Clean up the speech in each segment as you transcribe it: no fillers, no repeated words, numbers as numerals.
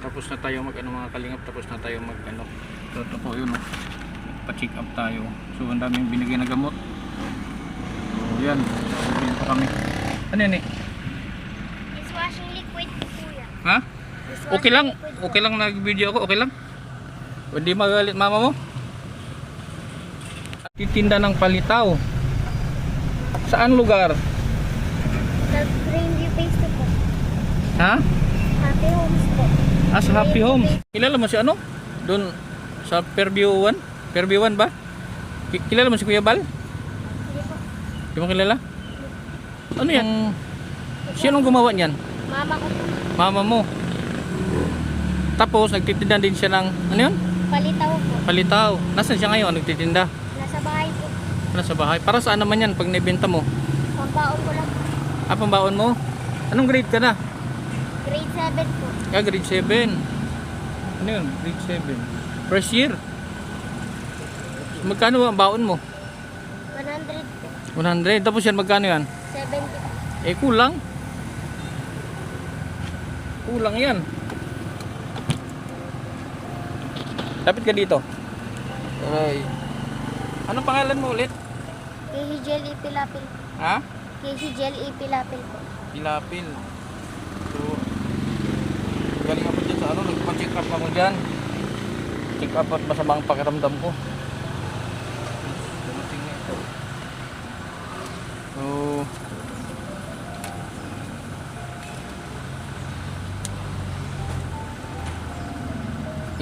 Tapos na tayo mag ano mga kalingap, tapos na tayo mag ano. Ito po yun, pa-check up tayo. So ang daming binigay na gamot. So yan, bibili pa kami. Ano yan eh? Dishwashing liquid po kuya. Ha? Dishwashing Okay lang, liquid po. okay lang nag-video ako, okay lang. Hindi magalit mama mo. Titinda ng palitaw. Saan lugar? Sa Greenview Base po. Ha? Happy Homes po. Ah, sa Happy Homes. Kilala mo si ano? Doon sa Fairview 1? Fairview 1 ba? Kilala mo si Kuya Bal? Hindi po. Di mo kilala? Ano yan? Sinong gumawa niyan? Mama ko po. Mama mo. Tapos nagtitinda din siya ng ano yun? Palitaw po. Palitaw. Nasaan siya ngayon nagtitinda? Nasa bahay po. Nasa bahay. Para saan naman yan pag naibenta mo? Pambaon ko lang po. Ah, pambaon mo? Anong grade ka na? Grade 7 po. Ah, grade 7. Ano yun? Grade 7. First year. Magkano ang baon mo? 100 po. 100. Tapos yan, magkano yan? 70 po. Eh, kulang. Kulang yan. Lapit ka dito. Aray. Anong pangalan mo ulit? Kihigel Ipilapil. Ha? Kihigel Ipilapil po. Pilapil. So, galing ako dyan sa ano, nagpa-check up ako dyan. Check up at masamang pakiramdam ko. Dumating na ito. So,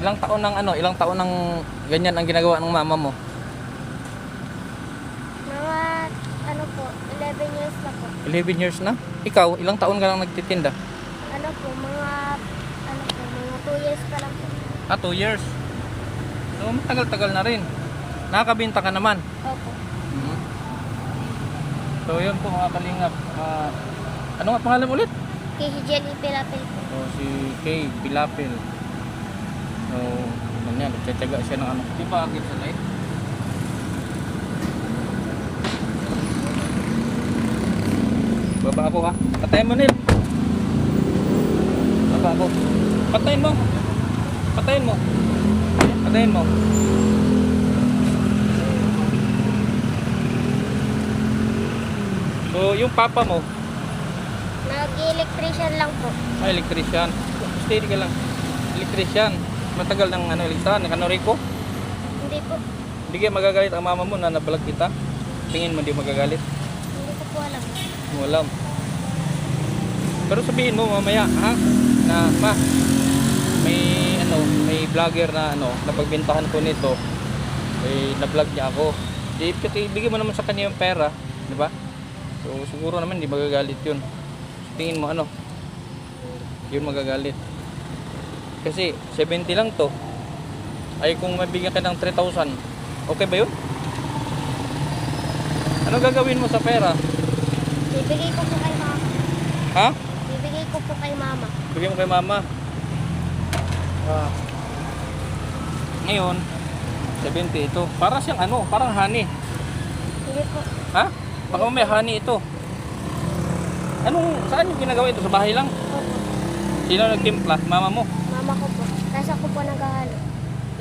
ilang taon ng ganyan ang ginagawa ng mama mo? Mga ano po, 11 years na po. 11 years na? Ikaw, ilang taon ka lang nagtitinda? Ano po, mga 2 years pa lang po. Ah, 2 years. So, matagal-tagal na rin. Nakakabinta ka naman. Opo. So, yun po mga kalingap. Ano nga pangalan mo ulit? Kihigel Ipilapil po. So, si Kay Pilapil. So, ganyan, nagtsatsaga siya ng ano. Di ba agad sa light? Baba ako ha. Patayin mo, Nil. Baba ako. Patayin mo. Patayin mo. Patayin mo. So, yung papa mo, Nag-electrician lang po. ay electrician. Steady ka lang. Electrician. Matagal ng ano, electrician. Ano, Rico? Hindi po. Hindi kayo magagalit ang mama mo na nabalag kita. Tingin mo di magagalit. Hindi ko po alam. Mo alam. Pero sabihin mo mamaya, ha? Na, ma, may vlogger na napagbentahan ko nito. Na-vlog niya ako. Ibigay mo naman sa kanya yung pera, di ba? So siguro naman di magagalit 'yun. Tingin mo yun magagalit. Kasi 70 lang to. Ay kung mabigyan ka ng 3,000, okay ba 'yun? Ano gagawin mo sa pera? Bibigay ko po kay mama. Ha? Bibigay ko po kay mama. Bigyan mo kay mama. Ngayon, 70 ito. Para siyang parang honey. Hindi po. Ha? Baka may honey ito. Saan yung ginagawa ito? Sa bahay lang? Opo. Sino nagtimpla? Mama mo? Mama ko po. Kasi ako po naghahalo.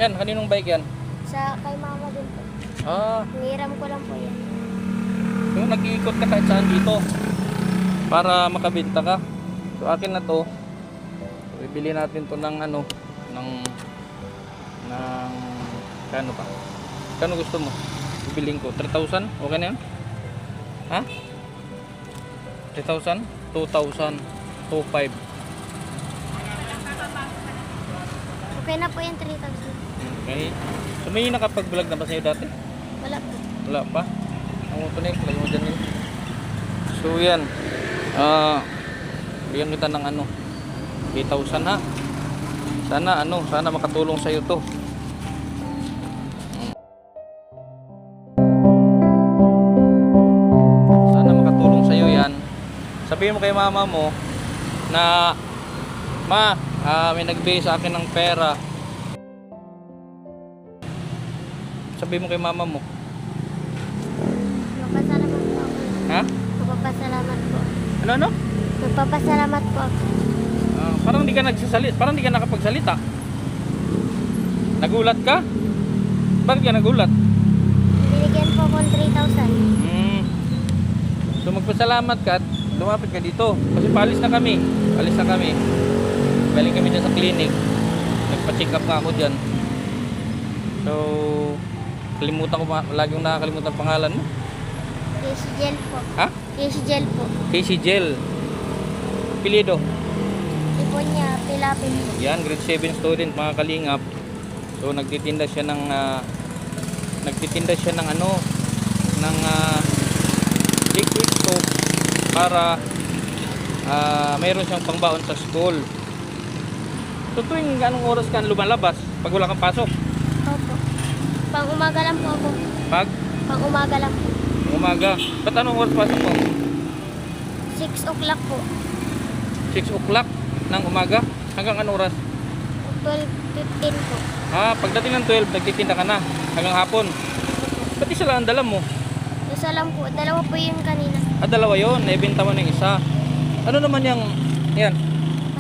Yan, kaninong bike yan? Sa kay mama din po. Ah, Hiniram ko lang po yan. yung nag-iikot ka kahit saan dito para makabenta ka. So akin na to. Bibili natin to ng kano pa? Kano gusto mo? Bibiling ko 3,000? Okay na yan? Ha? 3,000? 2,000? 2,500? Okay na po yung 3,000. Okay. So may nakapag-vlog na ba sa'yo dati? Wala po. Wala pa? Ang ito na yung vlog mo dyan yun. So yan. Bigyan kita ng 8,000 ha. Sana makatulong sa'yo to. Sana makatulong sa'yo yan. Sabihin mo kay mama mo na may nagbigay sa akin ng pera. Sabihin mo kay mama mo. Magpasalamat po ako. Ha? Magpapasalamat po. Ano? Magpapasalamat po ako. parang di ka nagsasalita, parang di ka nakapagsalita. Nagulat ka? Bakit ka nagulat? Binigyan po akong 3,000. So magpasalamat ka at lumapit ka dito. Kasi paalis na kami. Alis na kami. Galing kami dyan sa clinic. Nagpa-check up nga ako dyan. So, kalimutan ko, lagi kong nakakalimutan pangalan mo. Casey Gel po. Ha? Casey Gel po. Casey Gel. Pilido. Ipon niya, Pilapin po. Yan, grade 7 student, mga kalingap. So, nagtitinda siya ng liquid soap para mayroon siyang pangbaon sa school. So, tuwing anong oras ka lumalabas pag wala kang pasok? Opo. Pang umaga lang po ako. Pag Pang umaga lang po. umaga. Ba't anong oras pasok mo? 6 o'clock po. 6 o'clock ng umaga? Hanggang anong oras? 12:15 po. Pagdating ng 12, nagtitinda ka na hanggang hapon. Ba't isa lang ang dala mo? Isa lang po. Dalawa po yun kanina. Dalawa yun. Naibenta mo ng isa. Ano naman yung... Yan.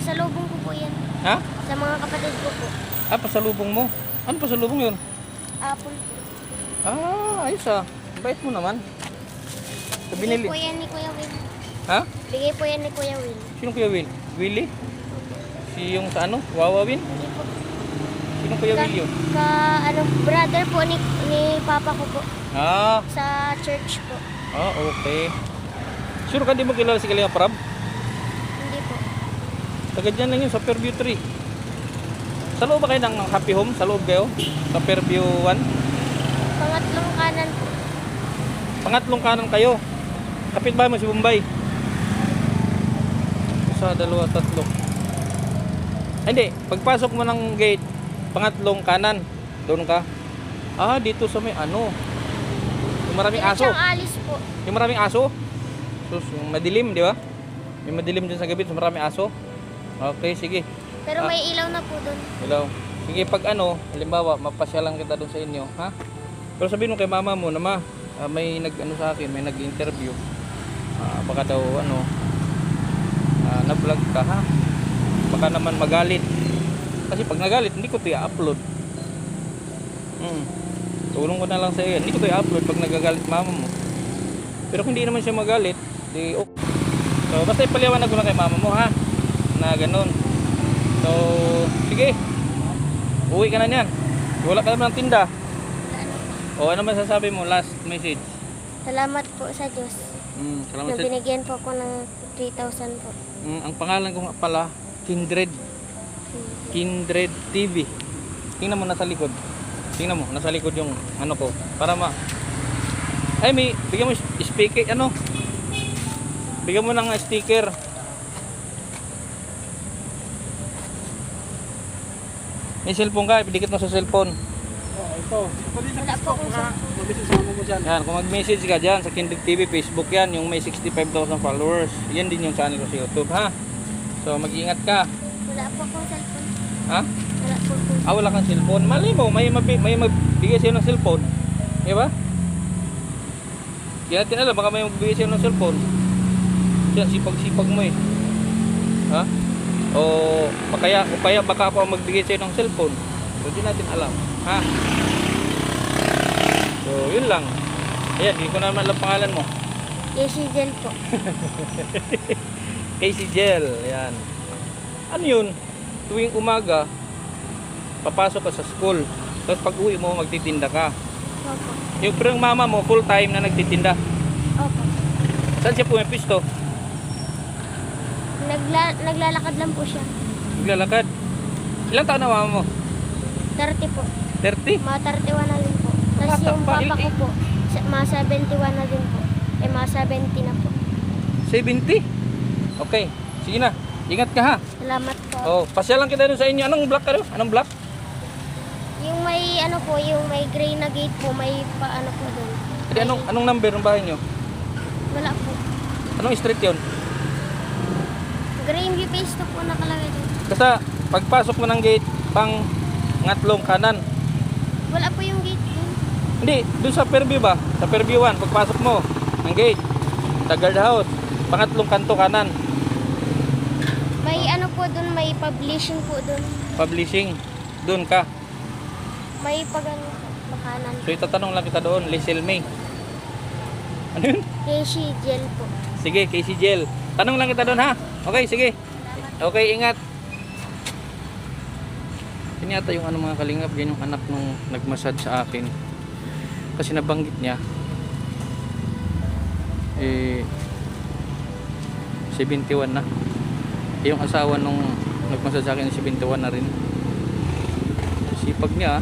Pasalubong ko po yan. Ha? Sa mga kapatid ko po. Pasalubong mo. Ano pasalubong yun? Apple po. Ayos Bait mo naman. So, Bigay binili. po yan ni Kuya Will. Ha? Bigay po yan ni Kuya Will. Sino Kuya Will? Willie? Si yung sa ano? Wawawin? Hindi po. Sino Kuya Will yun? Brother po ni Papa ko po. Sa church po. Okay. Sure ka di mo kilala si Kalinga Prab? Hindi po. Taga dyan lang yun sa Fairview 3. Sa loob ba kayo ng Happy Home? Sa loob kayo? Sa Fairview 1? Pangatlong kanan po. Pangatlong kanan kayo. Kapit ba mo si Bombay? Isa, dalawa, tatlo. Hindi, pagpasok mo ng gate, pangatlong kanan. Doon ka. Dito sa may ano. Yung maraming aso. Diretsang alis po. Yung maraming aso. Sus, yung madilim, di ba? Yung madilim dyan sa gabi, so maraming aso. Okay, sige. Pero may ilaw na po doon. Hello. Sige, pag halimbawa, mapasyalan kita doon sa inyo, ha? Pero sabihin mo kay mama mo na may sa akin, may nag-interview. Baka daw na-vlog ka, ha? Baka naman magalit. Kasi pag nagalit, hindi ko 'to i-upload. Tulong ko na lang sa iyo. Hindi ko 'to i-upload pag nagagalit mama mo. Pero kung hindi naman siya magalit, di okay. So, basta ipaliwanag ko na kay mama mo, ha? Na ganun. So, sige. Uwi ka na niyan. Wala ka naman ng tinda. Ano man sasabi mo? Last message. Salamat po sa Diyos. Salamat Na sa... binigyan po ako ng 3,000 po. Ang pangalan ko nga pala, Kindred. Kindred TV. Tingnan mo nasa likod. Tingnan mo, nasa likod yung ano ko. Para bigyan mo speaker, bigyan mo ng sticker. May cellphone ka, pidikit mo sa cellphone. Wala po akong cellphone. Yan, kung mag-message ka dyan sa Kindred TV, Facebook yan, yung may 65,000 followers. Yan din yung channel ko sa YouTube, ha? So, mag-ingat ka. Wala po akong cellphone. Ha? Wala po po. Wala kang cellphone. Mali mo, may magbigay sa'yo ng cellphone. Di ba? Hindi natin alam, baka may magbigay sa'yo ng cellphone. Sipag-sipag mo eh. Ha? O kaya baka ako ang magbigay sa'yo ng cellphone. So, di natin alam. Ha? So, yun lang. Ayan, hindi ko naman alam pangalan mo. Casey Gel po. Casey Gel. Ayan. Ano yun? Tuwing umaga, papasok ka sa school. Tapos pag uwi mo, magtitinda ka. Opo. Pero yung mama mo, full time na nagtitinda. Opo. Saan siya pumipisto? Naglalakad lang po siya. Naglalakad. Ilang taon na mama mo? 30 po. 30? Mga 31 na rin po. Tapos Bata yung pa, papa ko po, mga 71 na din po. Mga 70 na po. 70? Okay. Sige na. Ingat ka, ha? Salamat po. Pasyalan kita doon sa inyo. Anong block ka doon? Anong block? Yung may yung may gray na gate po, may paano po doon. Hindi, anong number ng bahay nyo? Wala po. Anong street yun? Green view face to po nakalagay doon. Basta, pagpasok mo ng gate, pang ngatlong kanan. Wala po yung gate doon. Hindi, doon sa Fairview ba? Sa Fairview 1, pagpasok mo ng gate, sa guard house, pangatlong kanto kanan. May ano po po doon, may publishing po doon. Publishing. Doon ka. May makanan. So itatanong lang kita doon, Lisel May. Ano yun? Casey Gel po. Sige, Casey Gel. Tanong lang kita doon ha. Okay, sige. Okay, ingat. Yun yata yung mga kalingap, yan yung anak nung nagmassage sa akin. Kasi nabanggit niya 71 na. Yung asawa nung nagmassage sa akin 71 na rin. Sipag niya.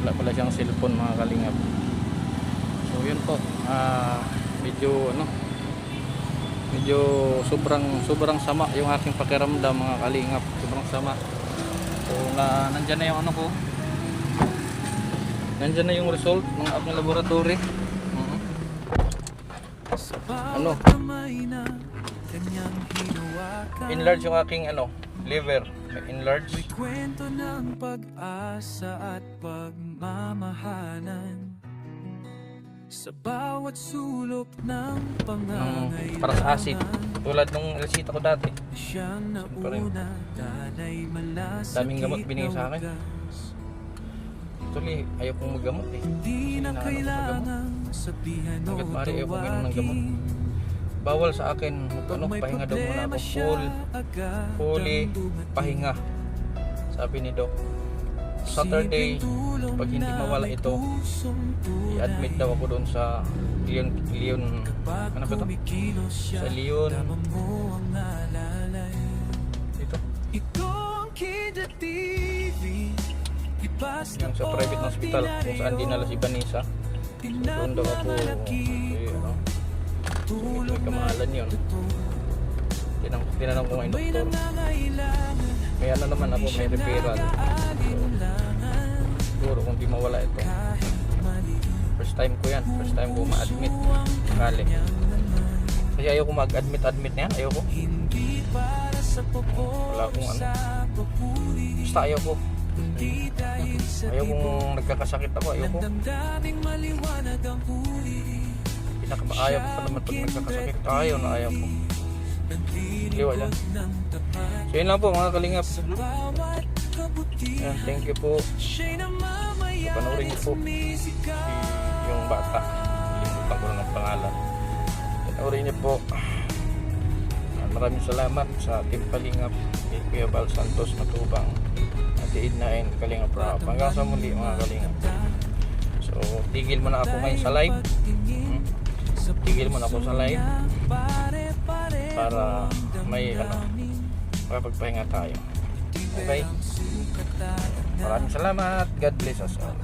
Wala pala siyang cellphone mga kalingap. So yun po. Medyo sobrang sama yung aking pakiramdam mga kalingap. Sobrang sama. So nandyan na yung ano ko. Nandyan na yung result ng aking laboratory. Ano? Enlarge yung aking liver. Enlarge. May kwento ng pag-asa at pagmamahalan sa bawat sulok ng pangangailangan. Para sa acid. Tulad nung resita ko dati. Siyang nauna, dalay malasakit. Daming gamot binigay sa akin. Actually, ayaw kong maggamot eh. Hindi na kailangan sabihan o Hanggat maaari ayaw kong inom ng gamot. Bawal sa akin, pahinga daw muna ako. Fully pahinga. Sabi ni Doc. Saturday, pag hindi mawala ito, i-admit daw ako doon sa Leon, ano ba ito? Sa Leon. Dito. Yung sa private hospital kung saan dinala si Vanessa. So, doon daw ako may kamahalan yun. Tinanong ko ngayon doktor, may naman ako, may referral. Siguro kung di mawala ito, first time ko yan, first time ko ma-admit sakali. Kasi ayaw ko mag-admit na yan, ayaw ko. Wala akong basta ayaw ko. Ayaw kong nagkakasakit ako, ayaw ko. Ayaw ko pa naman pag nagkakasakit, ayaw ko. Liwa yan. So yun lang po mga kalingap. Yan, thank you po. Panoorin niyo po yung bata. Limutan ko ng pangalan. Panoorin niyo po. Maraming salamat sa Team Kalingap, Kuya Val Santos Matubang, Ate Edna and Kalingap Rap. Hanggang sa muli mga kalingap. So tigil muna ako ngayon sa live. Tigil muna ako sa live para may makapagpahinga tayo. Okay? Maraming salamat. God bless us all.